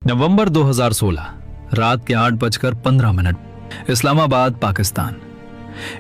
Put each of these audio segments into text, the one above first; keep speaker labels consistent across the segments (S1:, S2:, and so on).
S1: नवंबर 2016 रात के 8:15 इस्लामाबाद, पाकिस्तान।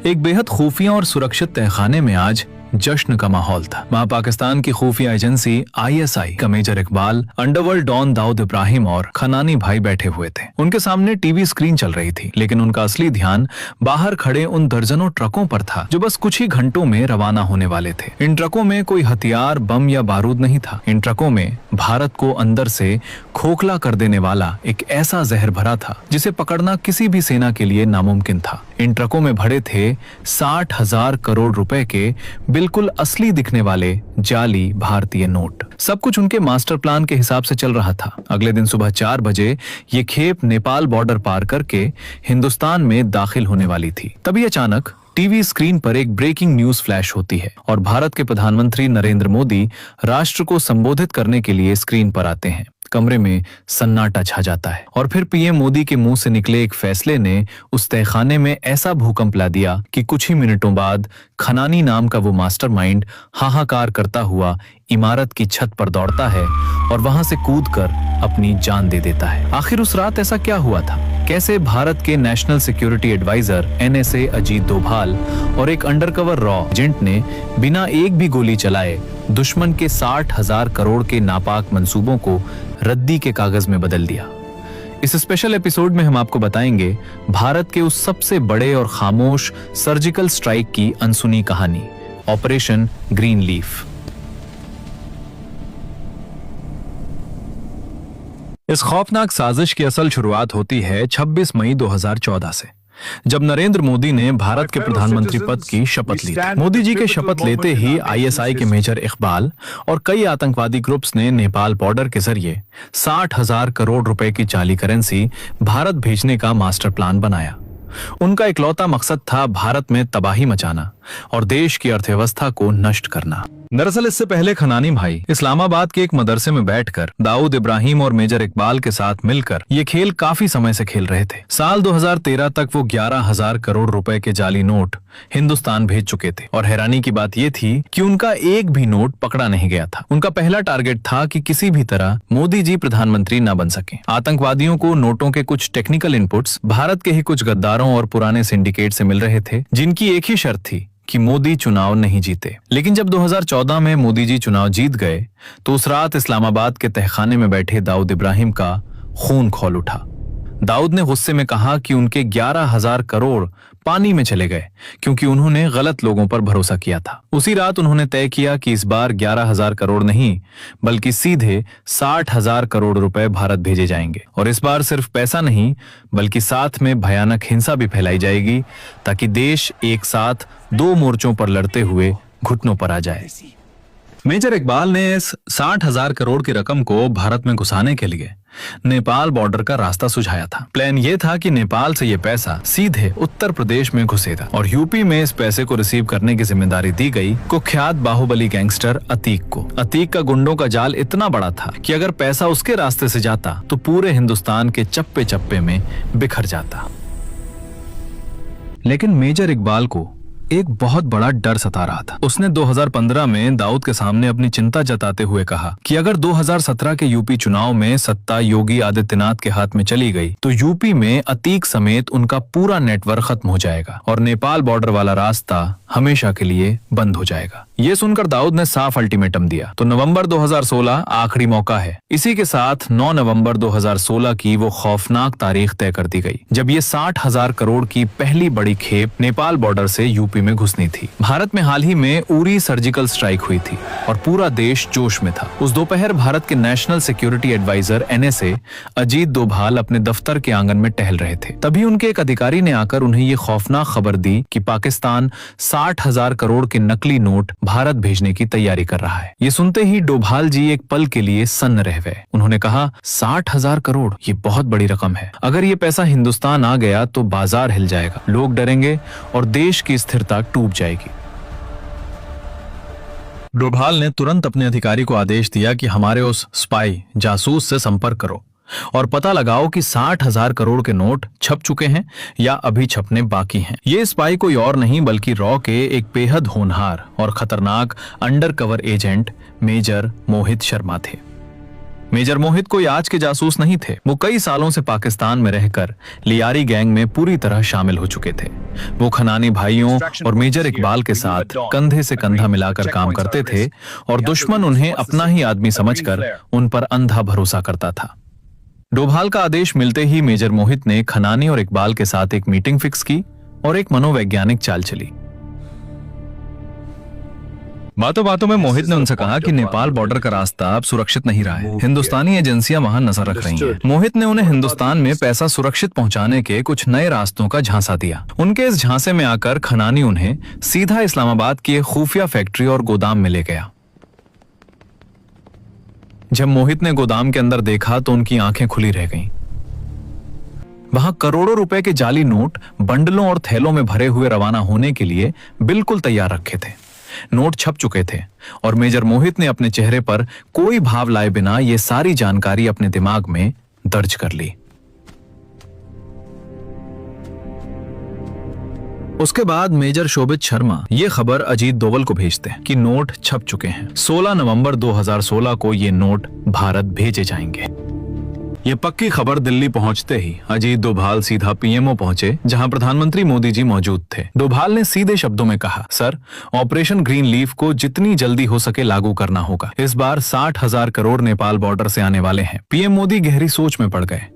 S1: एक बेहद खुफिया और सुरक्षित तहखाने में आज जश्न का माहौल था। वहां पाकिस्तान की खुफिया एजेंसी ISI का major Iqbal, underworld don Dawood Ibrahim और खनानी भाई बैठे हुए थे। उनके सामने टीवी स्क्रीन चल रही थी, लेकिन उनका असली ध्यान बाहर खड़े उन दर्जनों ट्रकों पर था जो बस कुछ ही घंटों में रवाना होने वाले थे। इन ट्रकों में कोई हथियार, बम या बारूद नहीं था। इन ट्रकों में भारत को अंदर से खोखला कर देने वाला एक ऐसा जहर भरा था जिसे पकड़ना किसी भी सेना के लिए नामुमकिन था। इन ट्रकों में भरे थे 60,000 करोड़ रुपए के बिल्कुल असली दिखने वाले जाली भारतीय नोट। सब कुछ उनके मास्टर प्लान के हिसाब से चल रहा था। अगले दिन सुबह 4 बजे ये खेप नेपाल बॉर्डर पार करके हिंदुस्तान में दाखिल होने वाली थी। तभी अचानक टीवी स्क्रीन पर एक ब्रेकिंग न्यूज फ्लैश होती है और भारत के प्रधानमंत्री नरेंद्र मोदी राष्ट्र को संबोधित करने के लिए स्क्रीन पर आते हैं। कमरे में सन्नाटा छा जाता है और फिर पीएम मोदी के मुंह से निकले एक फैसले ने उस तहखाने में ऐसा भूकंप ला दिया कि कुछ ही मिनटों बाद खनानी नाम का वो मास्टरमाइंड हाहाकार करता हुआ इमारत की छत पर दौड़ता है और वहां से कूदकर अपनी जान दे देता है। आखिर उस रात ऐसा क्या हुआ था? कैसे भारत के national security adviser NSA Ajit Doval और एक अंडरकवर रॉ एजेंट ने बिना एक भी गोली चलाए दुश्मन के 60,000 करोड़ के नापाक मंसूबों को रद्दी के कागज में बदल दिया? इस स्पेशल एपिसोड में हम आपको बताएंगे भारत के उस सबसे बड़े और खामोश सर्जिकल स्ट्राइक की अनसुनी कहानी, ऑपरेशन ग्रीन लीफ। इस खौफनाक साजिश की असल शुरुआत होती है 26 मई 2014 से, जब नरेंद्र मोदी ने भारत के प्रधानमंत्री पद की शपथ ली थी। मोदी जी के शपथ लेते ही ISI के मेजर इकबाल और कई आतंकवादी ग्रुप्स ने नेपाल बॉर्डर के जरिए 60,000 करोड़ रुपए की जाली करेंसी भारत भेजने का मास्टर प्लान बनाया। उनका इकलौता मकसद था भारत में तबाही मचाना और देश की अर्थव्यवस्था को नष्ट करना। दरअसल इससे पहले खनानी भाई इस्लामाबाद के एक मदरसे में बैठकर दाऊद इब्राहिम और मेजर इकबाल के साथ मिलकर ये खेल काफी समय से खेल रहे थे। साल 2013 तक वो 11,000 करोड़ रुपए के जाली नोट हिंदुस्तान भेज चुके थे और हैरानी की बात ये थी कि उनका एक भी नोट पकड़ा नहीं गया था। उनका पहला टारगेट था कि किसी भी तरह मोदी जी प्रधानमंत्री न बन सके। आतंकवादियों को नोटों के कुछ टेक्निकल इनपुट्स भारत के ही कुछ गद्दारों और पुराने सिंडिकेट से मिल रहे थे, जिनकी एक ही शर्त थी कि मोदी चुनाव नहीं जीते। लेकिन जब 2014 में मोदी जी चुनाव जीत गए तो उस रात इस्लामाबाद के तहखाने में बैठे दाऊद इब्राहिम का खून खौल उठा। दाऊद ने गुस्से में कहा कि उनके 11,000 करोड़ पानी में चले गए क्योंकि उन्होंने गलत लोगों पर भरोसा किया था। उसी रात उन्होंने तय किया कि इस बार 11,000 करोड़ नहीं बल्कि सीधे 60,000 करोड़ रुपए भारत भेजे जाएंगे। और इस बार सिर्फ पैसा नहीं बल्कि साथ में भयानक हिंसा भी फैलाई जाएगी ताकि देश एक साथ 2 मोर्चों पर लड़ते हुए घुटनों पर आ जाए। मेजर इकबाल ने इस 60,000 करोड़ की रकम को भारत में घुसाने के लिए नेपाल बॉर्डर का रास्ता सुझाया था। प्लान ये था कि नेपाल से ये पैसा सीधे उत्तर प्रदेश में घुसेगा और यूपी में इस पैसे को रिसीव करने की जिम्मेदारी दी गई कुख्यात बाहुबली गैंगस्टर अतीक को। अतीक का गुंडों का जाल इतना बड़ा था कि अगर पैसा उसके रास्ते से जाता तो पूरे हिंदुस्तान के चप्पे चप्पे में बिखर जाता। लेकिन मेजर इकबाल को एक बहुत बड़ा डर सता रहा था। उसने 2015 में दाऊद के सामने अपनी चिंता जताते हुए कहा कि अगर 2017 के यूपी चुनाव में सत्ता योगी आदित्यनाथ के हाथ में चली गई तो यूपी में अतीक समेत उनका पूरा नेटवर्क खत्म हो जाएगा और नेपाल बॉर्डर वाला रास्ता हमेशा के लिए बंद हो जाएगा। ये सुनकर दाऊद ने साफ अल्टीमेटम दिया। तो नवंबर 2016 आखिरी मौका है। इसी के साथ 9 नवंबर 2016 की वो खौफनाक तारीख तय कर दी गई जब ये 60,000 करोड़ की पहली बड़ी खेप नेपाल बॉर्डर से यूपी में घुसनी थी। भारत में हाल ही में उरी सर्जिकल स्ट्राइक हुई थी और पूरा देश जोश में था। उस दोपहर भारत के national security adviser NSA Ajit Doval अपने दफ्तर के आंगन में टहल रहे थे। तभी उनके एक अधिकारी ने आकर उन्हें ये खौफनाक खबर दी कि पाकिस्तान 60,000 करोड़ के नकली नोट भारत भेजने की तैयारी कर रहा है। ये सुनते ही डोभाल जी एक पल के लिए सन्न रह गए। उन्होंने कहा, 60,000 करोड़, ये बहुत बड़ी रकम है। अगर ये पैसा हिंदुस्तान आ गया तो बाजार हिल जाएगा, लोग डरेंगे और देश की स्थिरता टूट जाएगी। डोभाल ने तुरंत अपने अधिकारी को आदेश दिया कि हमारे उस स्पाई जासूस से संपर्क करो और पता लगाओ कि 60,000 करोड़ के नोट छप चुके हैं या अभी छपने बाकी हैं। ये स्पाई कोई और नहीं बल्कि रॉ के एक बेहद होनहार और खतरनाक undercover agent major Mohit Sharma थे। मेजर मोहित कोई आज के जासूस नहीं थे। वो कई सालों से पाकिस्तान में रहकर लियारी गैंग में पूरी तरह शामिल हो चुके थे। वो खनानी भाइयों और मेजर इकबाल के साथ कंधे से कंधा मिलाकर काम करते थे और दुश्मन उन्हें अपना ही आदमी समझकर उन पर अंधा भरोसा करता था। डोभाल का आदेश मिलते ही मेजर मोहित ने खनानी और इकबाल के साथ एक मीटिंग फिक्स की और एक मनोवैज्ञानिक चाल चली। बातों बातों में मोहित ने उनसे कहा कि नेपाल बॉर्डर का रास्ता अब सुरक्षित नहीं रहा है। हिंदुस्तानी एजेंसियां वहां नजर रख रही हैं। मोहित ने उन्हें हिंदुस्तान में पैसा सुरक्षित पहुंचाने के कुछ नए रास्तों का झांसा दिया। उनके इस झांसे में आकर खनानी उन्हें सीधा इस्लामाबाद की एक खुफिया फैक्ट्री और गोदाम में ले गया। जब मोहित ने गोदाम के अंदर देखा तो उनकी आंखें खुली रह गईं। वहां करोड़ों रुपए के जाली नोट बंडलों और थैलों में भरे हुए रवाना होने के लिए बिल्कुल तैयार रखे थे। नोट छप चुके थे और मेजर मोहित ने अपने चेहरे पर कोई भाव लाए बिना ये सारी जानकारी अपने दिमाग में दर्ज कर ली। उसके बाद मेजर शोभित शर्मा ये खबर अजीत दोवल को भेजते हैं कि नोट छप चुके हैं। 16 नवंबर 2016 को ये नोट भारत भेजे जाएंगे। ये पक्की खबर दिल्ली पहुंचते ही अजीत डोभाल सीधा पीएमओ पहुंचे, जहां प्रधानमंत्री मोदी जी मौजूद थे। डोभाल ने सीधे शब्दों में कहा, सर, ऑपरेशन ग्रीन लीफ को जितनी जल्दी हो सके लागू करना होगा। इस बार 60,000 करोड़ नेपाल बॉर्डर से आने वाले हैं। पीएम मोदी गहरी सोच में पड़ गए।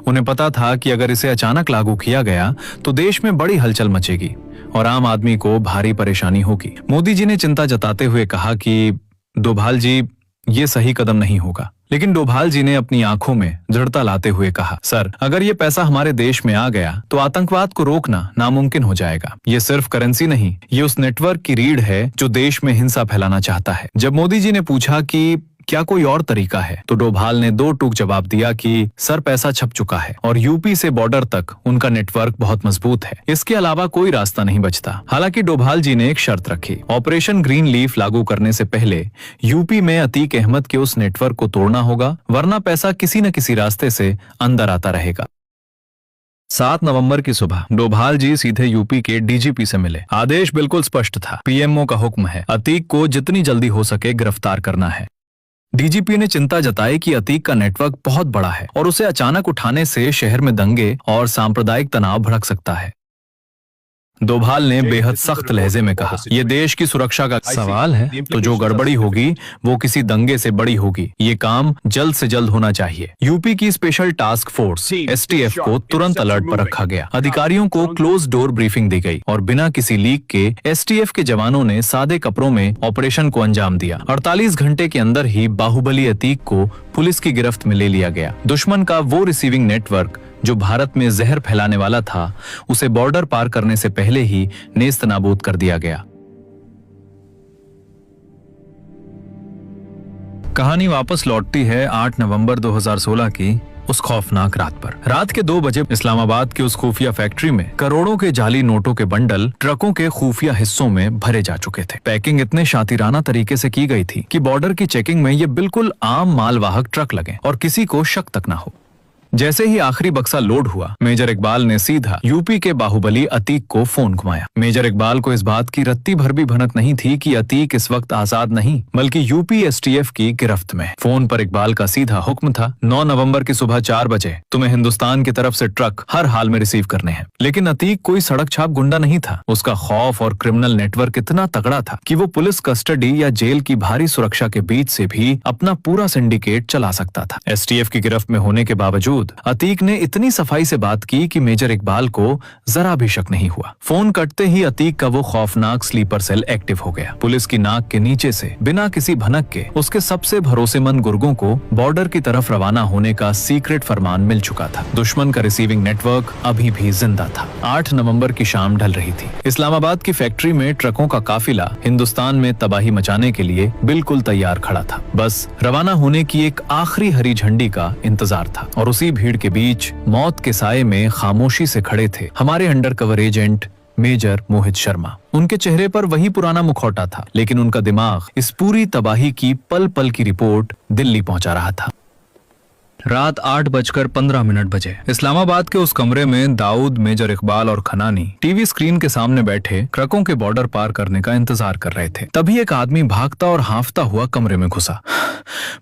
S1: उन्हें पता था कि अगर इसे अचानक लागू किया गया तो देश में बड़ी हलचल मचेगी और आम आदमी को भारी परेशानी होगी। मोदी जी ने चिंता जताते हुए कहा कि डोभाल जी, ये सही कदम नहीं होगा। लेकिन डोभाल जी ने अपनी आंखों में दृढ़ता लाते हुए कहा, सर, अगर ये पैसा हमारे देश में आ गया तो आतंकवाद को रोकना नामुमकिन हो जाएगा। ये सिर्फ करेंसी नहीं, ये उस नेटवर्क की रीढ़ है जो देश में हिंसा फैलाना चाहता है। जब मोदी जी ने पूछा कि क्या कोई और तरीका है, तो डोभाल ने दो टूक जवाब दिया कि सर, पैसा छप चुका है और यूपी से बॉर्डर तक उनका नेटवर्क बहुत मजबूत है। इसके अलावा कोई रास्ता नहीं बचता। हालांकि डोभाल जी ने एक शर्त रखी, ऑपरेशन ग्रीन लीफ लागू करने से पहले यूपी में अतीक अहमद के उस नेटवर्क को तोड़ना होगा, वरना पैसा किसी न किसी रास्ते से अंदर आता रहेगा। 7 नवंबर की सुबह डोभाल जी सीधे यूपी के डीजीपी से मिले। आदेश बिल्कुल स्पष्ट था, पीएमओ का हुक्म है, अतीक को जितनी जल्दी हो सके गिरफ्तार करना है। डीजीपी ने चिंता जताई कि अतीक का नेटवर्क बहुत बड़ा है और उसे अचानक उठाने से शहर में दंगे और सांप्रदायिक तनाव भड़क सकता है। डोभाल ने बेहद सख्त लहजे में कहा, यह देश की सुरक्षा का सवाल है, तो जो गड़बड़ी होगी वो किसी दंगे से बड़ी होगी। ये काम जल्द से जल्द होना चाहिए। यूपी की स्पेशल टास्क फोर्स एसटीएफ को तुरंत अलर्ट पर रखा गया। अधिकारियों को क्लोज डोर ब्रीफिंग दी गई और बिना किसी लीक के एसटीएफ के जवानों ने सादे कपड़ों में ऑपरेशन को अंजाम दिया। 48 घंटे के अंदर ही बाहुबली अतीक को पुलिस की गिरफ्त में ले लिया गया। दुश्मन का वो रिसीविंग नेटवर्क जो भारत में जहर फैलाने वाला था, उसे बॉर्डर पार करने से पहले ही नेस्त नाबूद कर दिया गया। कहानी वापस लौटती है 8 नवंबर 2016 की उस खौफनाक रात पर। रात के 2 बजे इस्लामाबाद की उस खुफिया फैक्ट्री में करोड़ों के जाली नोटों के बंडल ट्रकों के खुफिया हिस्सों में भरे जा चुके थे। पैकिंग इतने शातिराना तरीके से की गई थी कि बॉर्डर की चेकिंग में ये बिल्कुल आम मालवाहक ट्रक लगे और किसी को शक तक ना हो। जैसे ही आखिरी बक्सा लोड हुआ, मेजर इकबाल ने सीधा यूपी के बाहुबली अतीक को फोन घुमाया। मेजर इकबाल को इस बात की रत्ती भर भी भनक नहीं थी कि अतीक इस वक्त आजाद नहीं बल्कि यूपी एसटीएफ की गिरफ्त में। फोन पर इकबाल का सीधा हुक्म था, 9 नवंबर की सुबह 4 बजे तुम्हें हिंदुस्तान की तरफ से ट्रक हर हाल में रिसीव करने हैं। लेकिन अतीक कोई सड़क छाप गुंडा नहीं था। उसका खौफ और क्रिमिनल नेटवर्क इतना तगड़ा था कि वो पुलिस कस्टडी या जेल की भारी सुरक्षा के बीच से भी अपना पूरा सिंडिकेट चला सकता था। एसटीएफ की गिरफ्त में होने के बावजूद अतीक ने इतनी सफाई से बात की कि मेजर इकबाल को जरा भी शक नहीं हुआ। फोन कटते ही अतीक का वो खौफनाक स्लीपर सेल एक्टिव हो गया। पुलिस की नाक के नीचे से बिना किसी भनक के उसके सबसे भरोसेमंद गुर्गों को बॉर्डर की तरफ रवाना होने का सीक्रेट फरमान मिल चुका था। दुश्मन का रिसीविंग नेटवर्क अभी भी जिंदा था। 8 नवंबर की शाम ढल रही थी। इस्लामाबाद की फैक्ट्री में ट्रकों का काफिला हिंदुस्तान में तबाही मचाने के लिए बिल्कुल तैयार खड़ा था। बस रवाना होने की एक आखिरी हरी झंडी का इंतजार था और उसी भीड़ के बीच मौत के साये में खामोशी से खड़े थे हमारे undercover agent major Mohit Sharma. उनके चेहरे पर वही पुराना मुखौटा था, लेकिन उनका दिमाग इस पूरी तबाही की पल पल की रिपोर्ट दिल्ली पहुंचा रहा था। रात 8:15 बजे इस्लामाबाद के उस कमरे में दाऊद, मेजर इकबाल और खनानी टीवी स्क्रीन के सामने बैठे ट्रकों के बॉर्डर पार करने का इंतजार कर रहे थे। तभी एक आदमी भागता और हांफता हुआ कमरे में घुसा।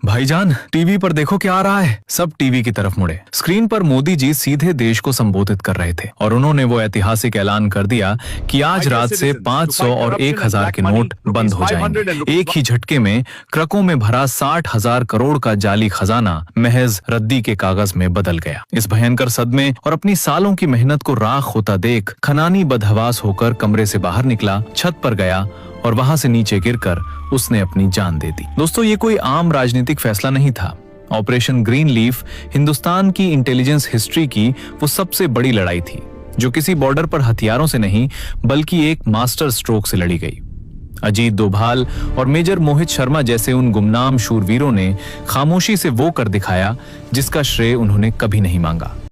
S1: भाईजान, टीवी पर देखो क्या आ रहा है। सब टीवी की तरफ मुड़े। स्क्रीन पर मोदी जी सीधे देश को संबोधित कर रहे थे और उन्होंने वो ऐतिहासिक ऐलान कर दिया कि आज रात से 500 और 1000 के नोट बंद हो जाएंगे। एक ही झटके में ट्रकों में भरा 60,000 करोड़ का जाली खजाना महज रद्दी के कागज में बदल गया। इस भयंकर सदमे और अपनी सालों की मेहनत को राख होता देख खनानी बदहवास होकर कमरे से बाहर निकला, छत पर गया और वहां से नीचे गिरकर उसने अपनी जान दे दी। दोस्तों, ये कोई आम राजनीतिक फैसला नहीं था। ऑपरेशन ग्रीन लीफ हिंदुस्तान की इंटेलिजेंस हिस्ट्री की वो सबसे बड़ी लड़ाई थी, जो किसी बॉर्डर पर हथियारों से नहीं बल्कि एक मास्टर स्ट्रोक से लड़ी गई। अजीत डोभाल और मेजर मोहित शर्मा जैसे उन गुमनाम शूरवीरों ने खामोशी से वो कर दिखाया जिसका श्रेय उन्होंने कभी नहीं मांगा।